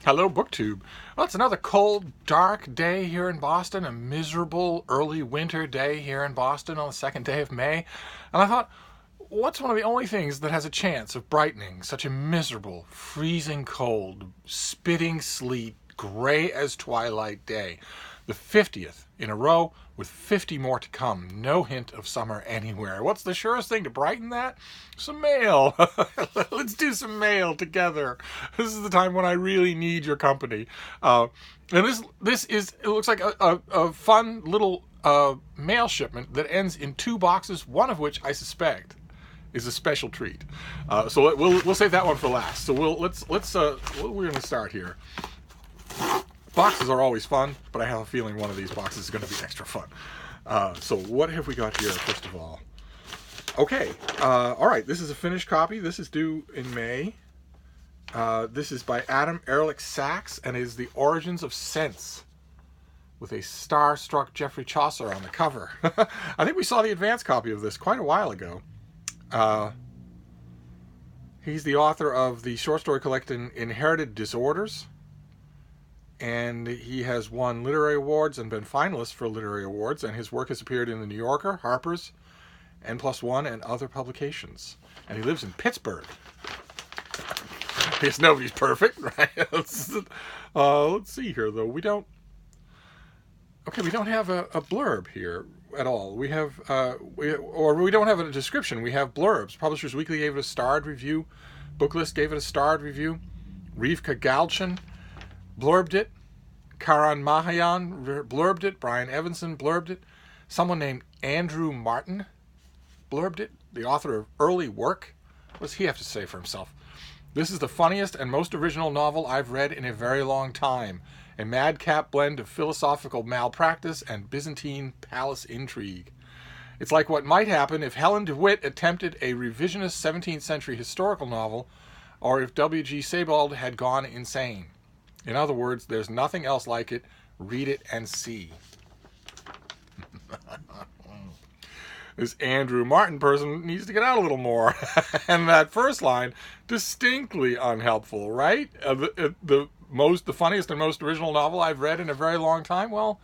Hello, BookTube. Well, it's another cold, dark day here in Boston, a miserable early winter day here in Boston on the second day of May. And I thought, what's one of the only things that has a chance of brightening such a miserable, freezing cold, spitting sleet, gray as twilight day? The 50th in a row with 50 more to come. No hint of summer anywhere. What's the surest thing to brighten that? Some mail. Let's do some mail together. This is the time when I really need your company. And this is, it looks like a fun little mail shipment that ends in 2 boxes, one of which I suspect is a special treat. So we'll save that one for last. So we're going to start here. Boxes are always fun, but I have a feeling one of these boxes is going to be extra fun. So what have we got here, first of all? Okay, all right, this is a finished copy. This is due in May. This is by Adam Ehrlich Sachs and is The Origins of Sense, with a star-struck Geoffrey Chaucer on the cover. I think we saw the advance copy of this quite a while ago. He's the author of the short story collection Inherited Disorders, and he has won literary awards and been finalist for literary awards, and his work has appeared in The New Yorker, Harper's, N+1, and other publications. And he lives in Pittsburgh. I guess nobody's perfect, right? Let's see here, though. We don't have a blurb here at all. We have, we don't have a description. We have blurbs. Publishers Weekly gave it a starred review. Booklist gave it a starred review. Rivka Galchen blurbed it. Karan Mahayan blurbed it. Brian Evanson blurbed it. Someone named Andrew Martin blurbed it. The author of Early Work. What does he have to say for himself? This is the funniest and most original novel I've read in a very long time. A madcap blend of philosophical malpractice and Byzantine palace intrigue. It's like what might happen if Helen DeWitt attempted a revisionist 17th century historical novel, or if W.G. Sebald had gone insane. In other words, there's nothing else like it. Read it and see. This Andrew Martin person needs to get out a little more. And that first line, distinctly unhelpful, right? The funniest and most original novel I've read in a very long time. Well,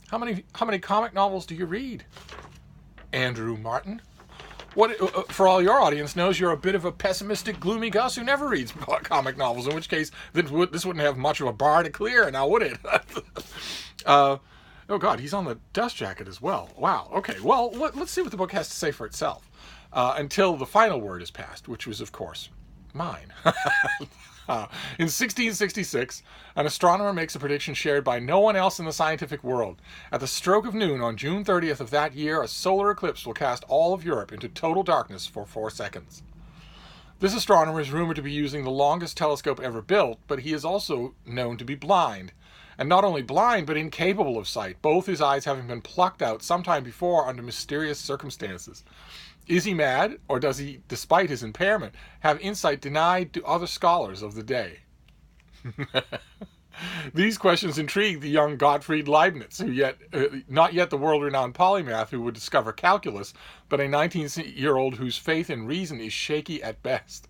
how many comic novels do you read, Andrew Martin? What, for all your audience knows, you're a bit of a pessimistic, gloomy Gus who never reads comic novels, in which case this wouldn't have much of a bar to clear, now would it? Oh God, he's on the dust jacket as well. Wow, okay, well, let's see what the book has to say for itself, until the final word is passed, which was, of course, mine. In 1666, an astronomer makes a prediction shared by no one else in the scientific world. At the stroke of noon on June 30th of that year, a solar eclipse will cast all of Europe into total darkness for 4 seconds. This astronomer is rumored to be using the longest telescope ever built, but he is also known to be blind. And not only blind, but incapable of sight, both his eyes having been plucked out sometime before under mysterious circumstances. Is he mad, or does he, despite his impairment, have insight denied to other scholars of the day? These questions intrigue the young Gottfried Leibniz, not yet the world-renowned polymath who would discover calculus, but a 19-year-old whose faith in reason is shaky at best.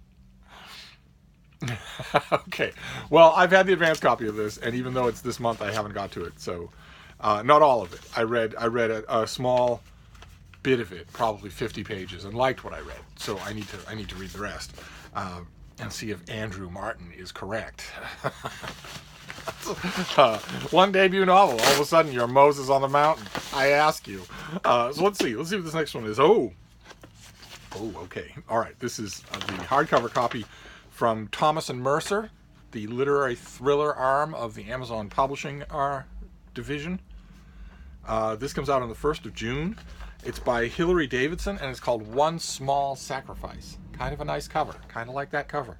Okay, well, I've had the advance copy of this, and even though it's this month, I haven't got to it. So, not all of it. I read a small bit of it, probably 50 pages, and liked what I read. So I need to read the rest and see if Andrew Martin is correct. One debut novel, all of a sudden you're Moses on the mountain. I ask you. So let's see what this next one is. Oh, okay. All right. This is the hardcover copy from Thomas and Mercer, the literary thriller arm of the Amazon Publishing division. This comes out on the 1st of June. It's by Hilary Davidson, and it's called One Small Sacrifice. Kind of a nice cover. Kind of like that cover.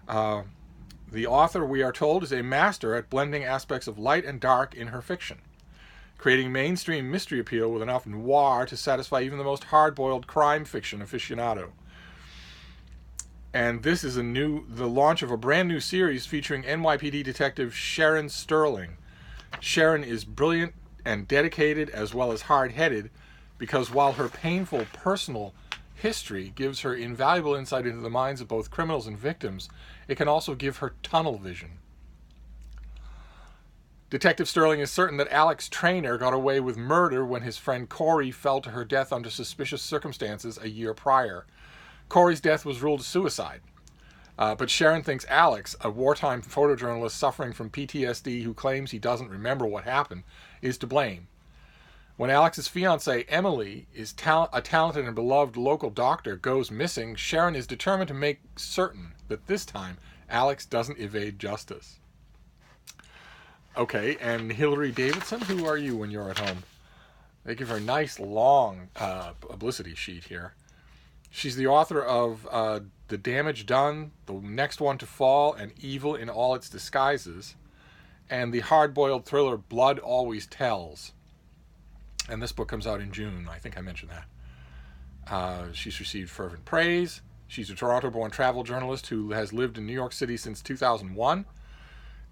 The author, we are told, is a master at blending aspects of light and dark in her fiction, creating mainstream mystery appeal with enough noir to satisfy even the most hard-boiled crime fiction aficionado. And this is the launch of a brand new series featuring NYPD detective Sharon Sterling. Sharon is brilliant and dedicated as well as hard-headed, because while her painful personal history gives her invaluable insight into the minds of both criminals and victims, it can also give her tunnel vision. Detective Sterling is certain that Alex Traynor got away with murder when his friend Corey fell to her death under suspicious circumstances a year prior. Corey's death was ruled a suicide. But Sharon thinks Alex, a wartime photojournalist suffering from PTSD who claims he doesn't remember what happened, is to blame. When Alex's fiancée, Emily, is a talented and beloved local doctor, goes missing, Sharon is determined to make certain that this time Alex doesn't evade justice. Okay, and Hilary Davidson, who are you when you're at home? They give her a nice long publicity sheet here. She's the author of The Damage Done, The Next One to Fall, and Evil in All Its Disguises, and the hard-boiled thriller Blood Always Tells. And this book comes out in June. I think I mentioned that. She's received fervent praise. She's a Toronto-born travel journalist who has lived in New York City since 2001.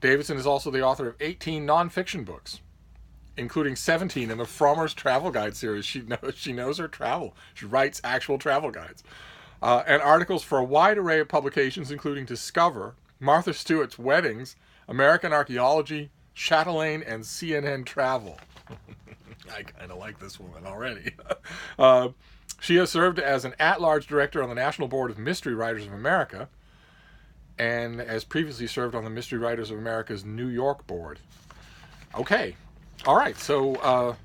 Davidson is also the author of 18 nonfiction books, including 17 in the Frommer's Travel Guide series. She knows her travel. She writes actual travel guides. And articles for a wide array of publications, including Discover, Martha Stewart's Weddings, American Archaeology, Chatelaine, and CNN Travel. I kind of like this woman already. She has served as an at-large director on the National Board of Mystery Writers of America, and has previously served on the Mystery Writers of America's New York board. Okay. All right. So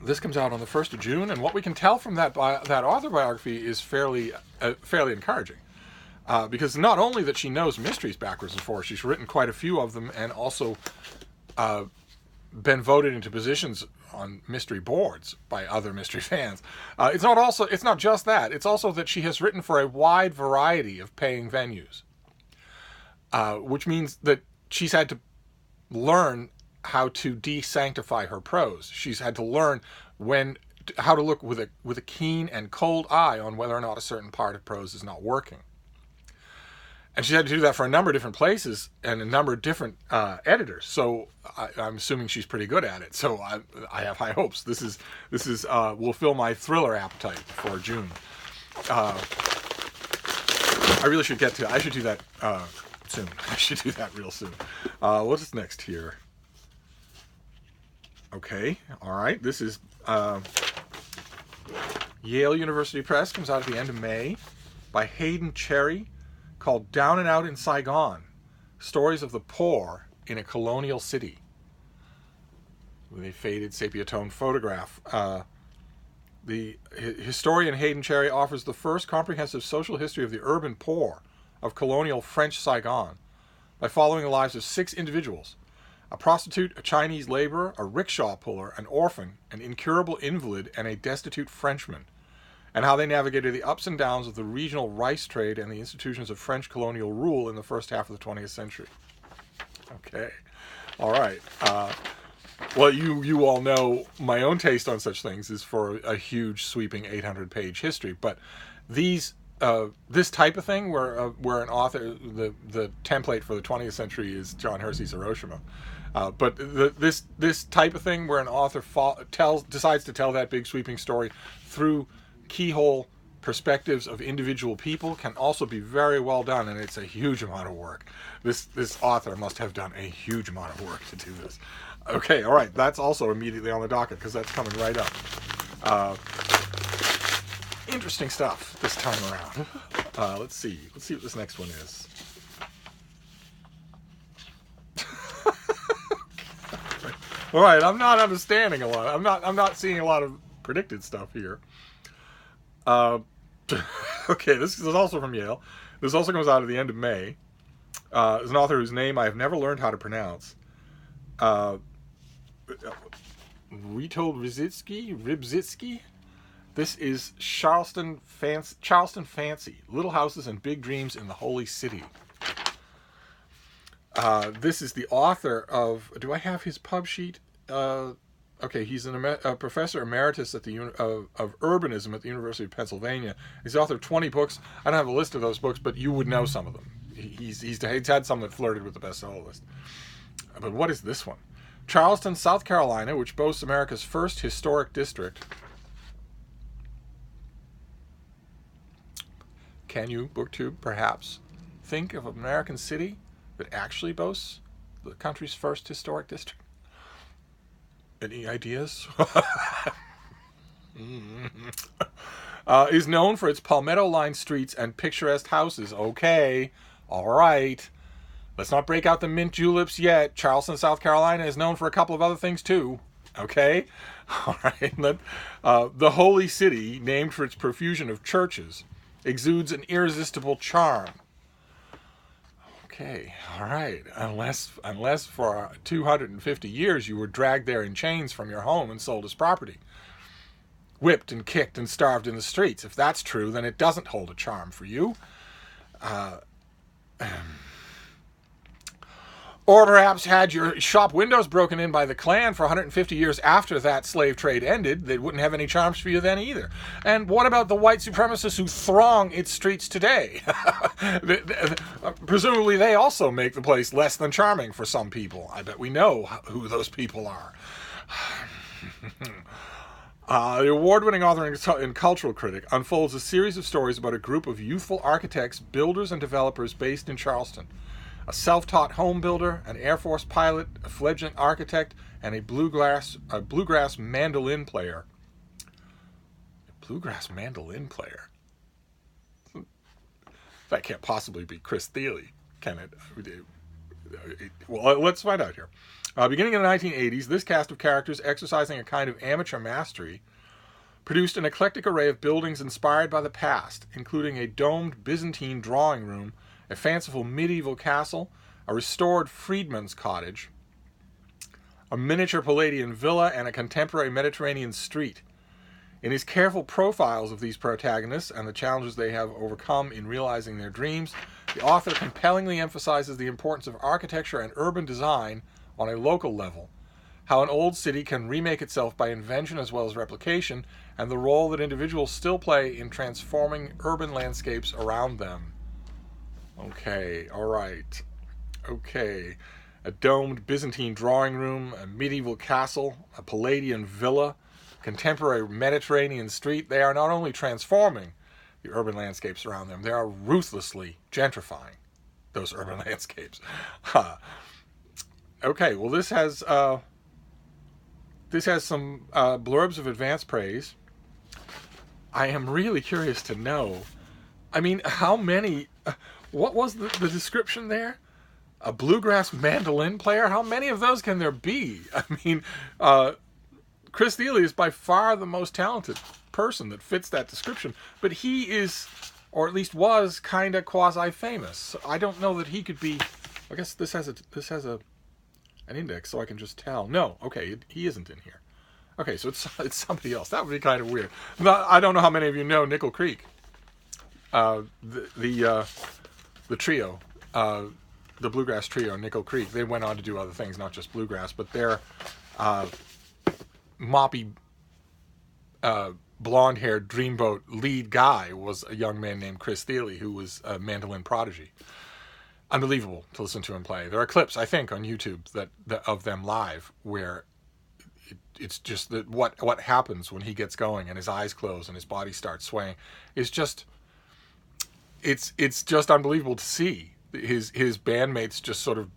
this comes out on the 1st of June, and what we can tell from that author biography is fairly encouraging. Because not only that she knows mysteries backwards and forwards, she's written quite a few of them, and also been voted into positions on mystery boards by other mystery fans. It's not just that. It's also that she has written for a wide variety of paying venues, which means that she's had to learn how to de-sanctify her prose. She's had to learn how to look with a keen and cold eye on whether or not a certain part of prose is not working. And she had to do that for a number of different places and a number of different editors. So I'm assuming she's pretty good at it. So I have high hopes. This will fill my thriller appetite for June. I really should get to. I should do that soon. I should do that real soon. What's next here? Okay, all right. This is Yale University Press. Comes out at the end of May by Hayden Cherry, called Down and Out in Saigon, Stories of the Poor in a Colonial City, with a faded sepia tone photograph. The historian Hayden Cherry offers the first comprehensive social history of the urban poor of colonial French Saigon by following the lives of 6 individuals: a prostitute, a Chinese laborer, a rickshaw puller, an orphan, an incurable invalid, and a destitute Frenchman, and how they navigated the ups and downs of the regional rice trade and the institutions of French colonial rule in the first half of the 20th century. Okay. All right. Well, you all know my own taste on such things is for a huge, sweeping 800-page history. But this type of thing, where an author, the template for the 20th century is John Hersey's Hiroshima. But this type of thing, where an author decides to tell that big, sweeping story through keyhole perspectives of individual people, can also be very well done, and it's a huge amount of work. This author must have done a huge amount of work to do this. Okay, all right, that's also immediately on the docket because that's coming right up. Interesting stuff this time around. Let's see what this next one is. All right, I'm not understanding a lot. I'm not seeing a lot of predicted stuff here. Okay, this is also from Yale. This also comes out at the end of May. There's an author whose name I have never learned how to pronounce. Rybzitsky. This is Charleston Fancy, Little Houses and Big Dreams in the Holy City. This is the author of, do I have his pub sheet? Okay, he's a professor emeritus at of urbanism at the University of Pennsylvania. He's the author of 20 books. I don't have a list of those books, but you would know some of them. He's had some that flirted with the bestseller list. But what is this one? Charleston, South Carolina, which boasts America's first historic district. Can you, BookTube, perhaps think of an American city that actually boasts the country's first historic district? Any ideas? Is known for its palmetto-lined streets and picturesque houses. Okay, all right. Let's not break out the mint juleps yet. Charleston, South Carolina is known for a couple of other things too. Okay? All right. The Holy City, named for its profusion of churches, exudes an irresistible charm. Okay, all right. Unless for 250 years you were dragged there in chains from your home and sold as property. Whipped and kicked and starved in the streets. If that's true, then it doesn't hold a charm for you. Or perhaps had your shop windows broken in by the Klan for 150 years after that slave trade ended, they wouldn't have any charms for you then either. And what about the white supremacists who throng its streets today? Presumably they also make the place less than charming for some people. I bet we know who those people are. The award-winning author and cultural critic unfolds a series of stories about a group of youthful architects, builders, and developers based in Charleston. A self-taught home builder, an Air Force pilot, a fledgling architect, and a bluegrass mandolin player. A bluegrass mandolin player? That can't possibly be Chris Thile, can it? Well, let's find out here. Beginning in the 1980s, this cast of characters, exercising a kind of amateur mastery, produced an eclectic array of buildings inspired by the past, including a domed Byzantine drawing room, a fanciful medieval castle, a restored freedman's cottage, a miniature Palladian villa, and a contemporary Mediterranean street. In his careful profiles of these protagonists and the challenges they have overcome in realizing their dreams, the author compellingly emphasizes the importance of architecture and urban design on a local level, how an old city can remake itself by invention as well as replication, and the role that individuals still play in transforming urban landscapes around them. Okay, all right. Okay. A domed Byzantine drawing room, a medieval castle, a Palladian villa, contemporary Mediterranean street. They are not only transforming the urban landscapes around them, they are ruthlessly gentrifying those urban landscapes. Okay, well this has some blurbs of advanced praise. I am really curious to know, I mean, how many... what was the description there? A bluegrass mandolin player? How many of those can there be? I mean, Chris Thile is by far the most talented person that fits that description, but he is, or at least was, kind of quasi-famous. So I don't know that he could be. I guess this has an index, so I can just tell. No, okay, he isn't in here. Okay, so it's somebody else. That would be kind of weird. I don't know how many of you know Nickel Creek. The trio, the bluegrass trio, Nickel Creek, they went on to do other things, not just bluegrass, but their moppy, blonde-haired dreamboat lead guy was a young man named Chris Thile, who was a mandolin prodigy. Unbelievable to listen to him play. There are clips, I think, on YouTube that of them live where it's just that what happens when he gets going and his eyes close and his body starts swaying is just... It's just unbelievable to see. His bandmates just sort of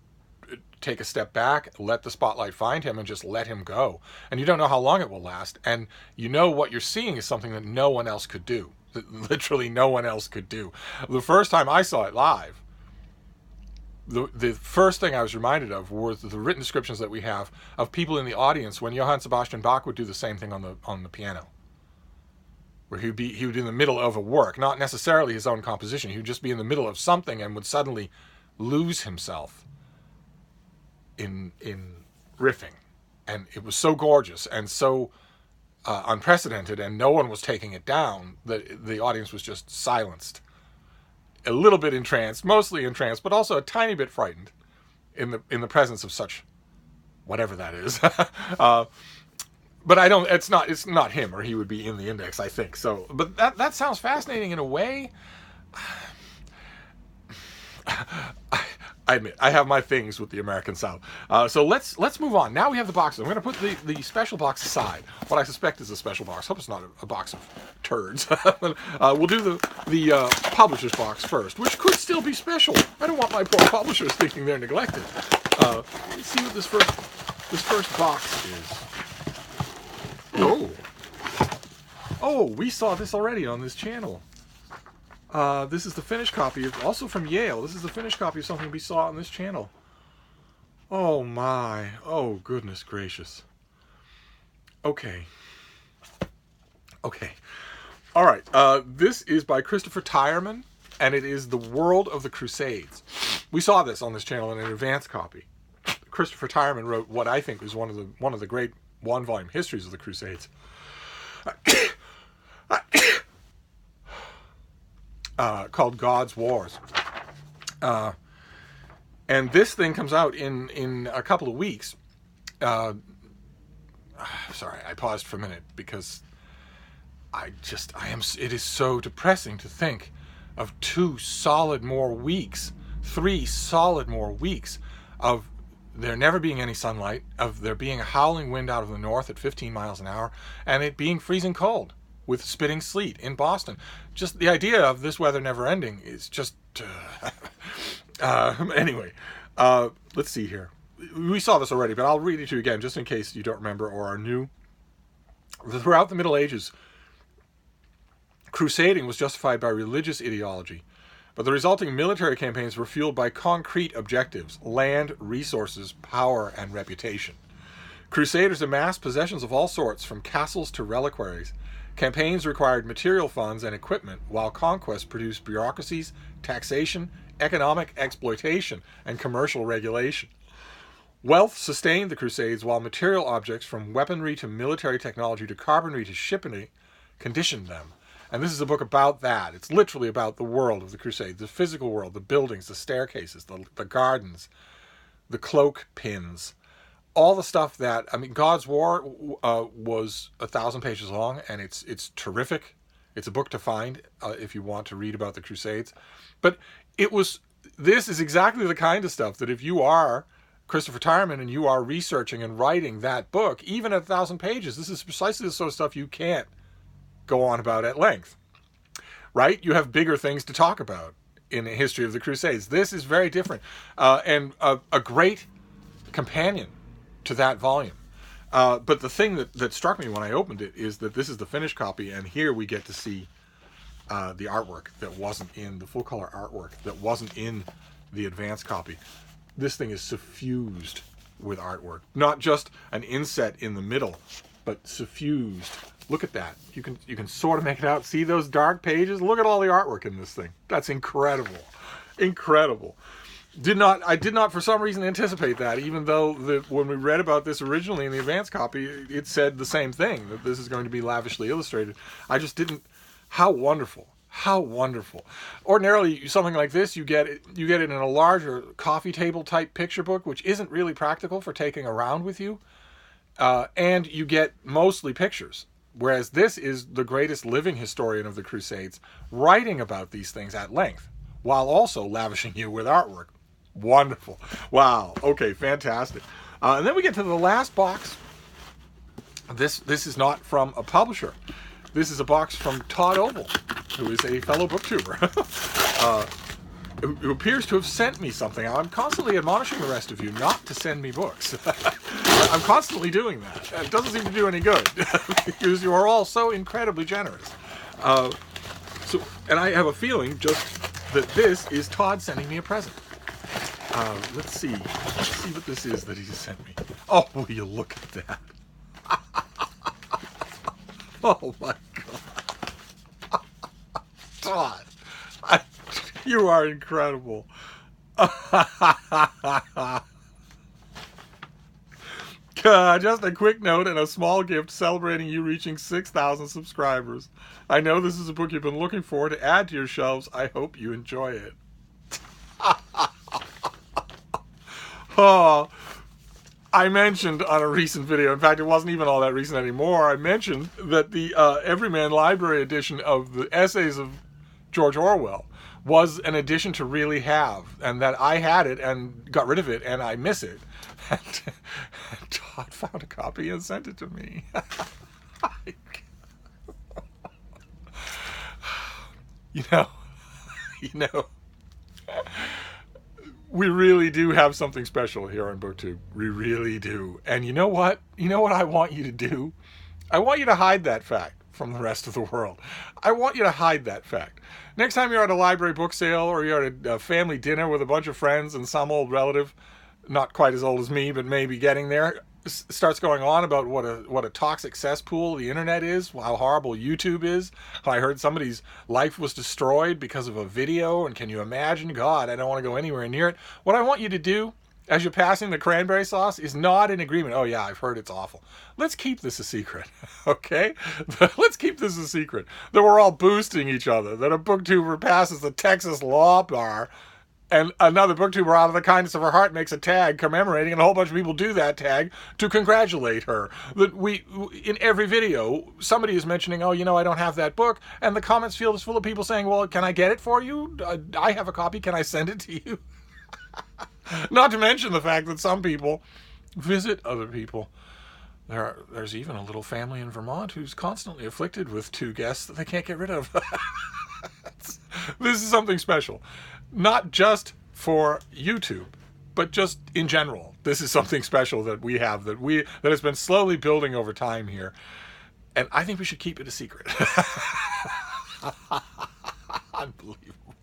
take a step back, let the spotlight find him, and just let him go. And you don't know how long it will last. And you know what you're seeing is something that no one else could do. That literally no one else could do. The first time I saw it live, the first thing I was reminded of were the written descriptions that we have of people in the audience when Johann Sebastian Bach would do the same thing on the piano. Where he would be in the middle of a work, not necessarily his own composition. He would just be in the middle of something and would suddenly lose himself in riffing. And it was so gorgeous and so unprecedented, and no one was taking it down, that the audience was just silenced. A little bit entranced, mostly entranced, but also a tiny bit frightened in the presence of such whatever that is. But it's not him, or he would be in the index, I think. So, but that sounds fascinating in a way. I admit, I have my things with the American South. So let's move on. Now we have the boxes. I'm going to put the special box aside. What I suspect is a special box. Hope it's not a box of turds. We'll do the publisher's box first, which could still be special. I don't want my poor publishers thinking they're neglected. Let's see what this first box is. Oh, we saw this already on this channel. This is the finished copy, also from Yale. This is the finished copy of something we saw on this channel. Oh my. Oh, goodness gracious. Okay. All right. This is by Christopher Tyerman, and it is The World of the Crusades. We saw this on this channel in an advanced copy. Christopher Tyerman wrote what I think is one of the great one-volume histories of the Crusades. Called God's Wars. And this thing comes out in a couple of weeks. Sorry, I paused for a minute because it is so depressing to think of 3 solid more weeks of there never being any sunlight, of there being a howling wind out of the north at 15 miles an hour, and it being freezing cold with spitting sleet in Boston. Just the idea of this weather never ending is just... Anyway, let's see here. We saw this already, but I'll read it to you again just in case you don't remember or are new. Throughout the Middle Ages, crusading was justified by religious ideology, but the resulting military campaigns were fueled by concrete objectives: land, resources, power, and reputation. Crusaders amassed possessions of all sorts, from castles to reliquaries. Campaigns required material funds and equipment, while conquest produced bureaucracies, taxation, economic exploitation, and commercial regulation. Wealth sustained the Crusades, while material objects, from weaponry to military technology to carpentry to shipping, conditioned them. And this is a book about that. It's literally about the world of the Crusades, the physical world, the buildings, the staircases, the gardens, the cloak pins, all the stuff that, I mean, God's War was 1,000 pages long, and it's terrific. It's a book to find if you want to read about the Crusades. But this is exactly the kind of stuff that if you are Christopher Tyerman and you are researching and writing that book, even at 1,000 pages, this is precisely the sort of stuff you can't go on about at length, right? You have bigger things to talk about in the history of the Crusades. This is very different, and a great companion to that volume. But the thing that struck me when I opened it is that this is the finished copy, and here we get to see the artwork that wasn't in the full color artwork that wasn't in the advanced copy. This thing is suffused with artwork, not just an inset in the middle, but suffused. Look at that. You can sort of make it out. See those dark pages? Look at all the artwork in this thing. That's incredible. Incredible. I did not for some reason anticipate that, even though when we read about this originally in the advanced copy, it said the same thing, that this is going to be lavishly illustrated. I just didn't. How wonderful. How wonderful. Ordinarily, something like this, you get it in a larger coffee table type picture book, which isn't really practical for taking around with you. And you get mostly pictures. Whereas this is the greatest living historian of the Crusades, writing about these things at length, while also lavishing you with artwork. Wonderful. Wow. Okay, fantastic. And then we get to the last box. This is not from a publisher. This is a box from Todd Oval, who is a fellow booktuber, who appears to have sent me something. I'm constantly admonishing the rest of you not to send me books. I'm constantly doing that. It doesn't seem to do any good, because you are all so incredibly generous. And I have a feeling just that this is Todd sending me a present. Let's see what this is that he sent me. Oh, will you look at that? Oh my God. Todd, you are incredible. Just a quick note and a small gift celebrating you reaching 6,000 subscribers. I know this is a book you've been looking for to add to your shelves. I hope you enjoy it. Oh, I mentioned on a recent video, in fact, it wasn't even all that recent anymore, I mentioned that the Everyman Library edition of the essays of George Orwell was an addition to really have, and that I had it and got rid of it and I miss it. And Todd found a copy and sent it to me. you know, you know, we really do have something special here on BookTube. We really do. And you know what? You know what I want you to do? I want you to hide that fact from the rest of the world. I want you to hide that fact. Next time you're at a library book sale or you're at a family dinner with a bunch of friends and some old relative, not quite as old as me, but maybe getting there, starts going on about what a toxic cesspool the internet is, how horrible YouTube is, how I heard somebody's life was destroyed because of a video, and can you imagine? God, I don't want to go anywhere near it. What I want you to do as you're passing the cranberry sauce is nod in agreement. Oh yeah, I've heard it's awful. Let's keep this a secret, okay? Let's keep this a secret. That we're all boosting each other, that a booktuber passes the Texas Law Bar, and another booktuber out of the kindness of her heart makes a tag commemorating, and a whole bunch of people do that tag to congratulate her. That we, in every video, somebody is mentioning, oh, you know, I don't have that book, and the comments field is full of people saying, well, can I get it for you? I have a copy, can I send it to you? Not to mention the fact that some people visit other people. There's even a little family in Vermont who's constantly afflicted with 2 guests that they can't get rid of. This is something special. Not just for YouTube, but just in general. This is something special that we have, that has been slowly building over time here. And I think we should keep it a secret. Unbelievable.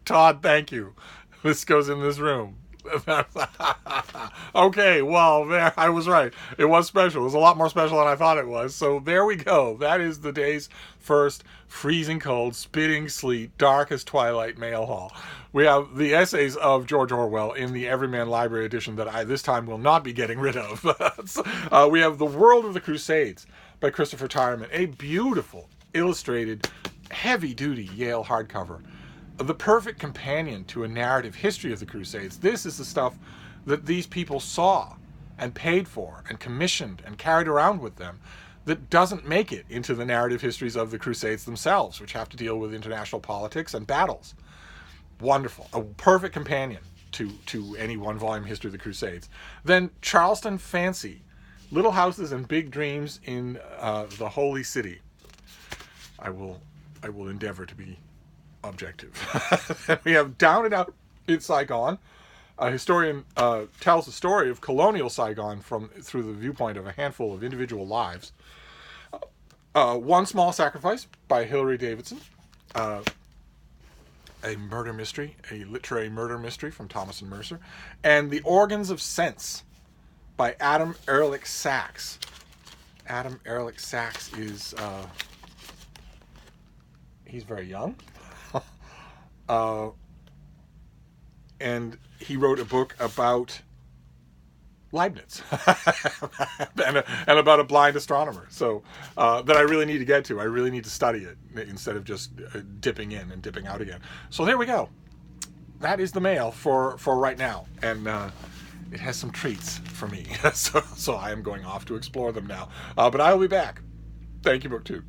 Todd, thank you. This goes in this room. Okay, well, there, I was right. It was special. It was a lot more special than I thought it was. So there we go. That is the day's first freezing cold, spitting sleet, dark as twilight mail haul. We have the essays of George Orwell in the Everyman Library edition that I this time will not be getting rid of. We have The World of the Crusades by Christopher Tyerman, a beautiful, illustrated, heavy-duty Yale hardcover. The perfect companion to a narrative history of the Crusades. This is the stuff that these people saw and paid for and commissioned and carried around with them that doesn't make it into the narrative histories of the Crusades themselves, which have to deal with international politics and battles. Wonderful. A perfect companion to any one-volume history of the Crusades. Then Charleston Fancy, Little Houses and Big Dreams in the Holy City. I will endeavor to be objective. We have Down and Out in Saigon. A historian tells the story of colonial Saigon through the viewpoint of a handful of individual lives. One Small Sacrifice by Hilary Davidson. A murder mystery, a literary murder mystery from Thomas and Mercer. And The Organs of Sense by Adam Ehrlich Sachs. Adam Ehrlich Sachs is he's very young. And he wrote a book about Leibniz and about a blind astronomer. So that I really need to get to. I really need to study it instead of just dipping in and dipping out again. So there we go. That is the mail for right now. And it has some treats for me. So I am going off to explore them now. But I will be back. Thank you, BookTube.